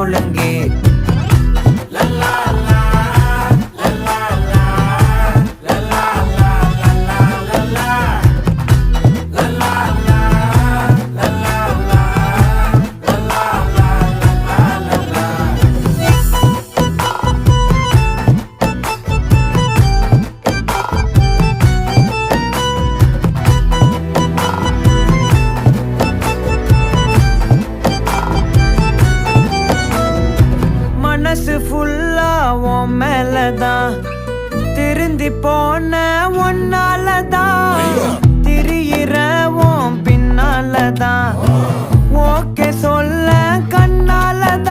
ஒழுங்கு. மனசு ஃபுல்லா உன் மேலதான், திருந்தி போன ஒன்னாலதான், திரியிற உன் பின்னாலதான், ஓகே சொல்ல கண்ணாலதான்.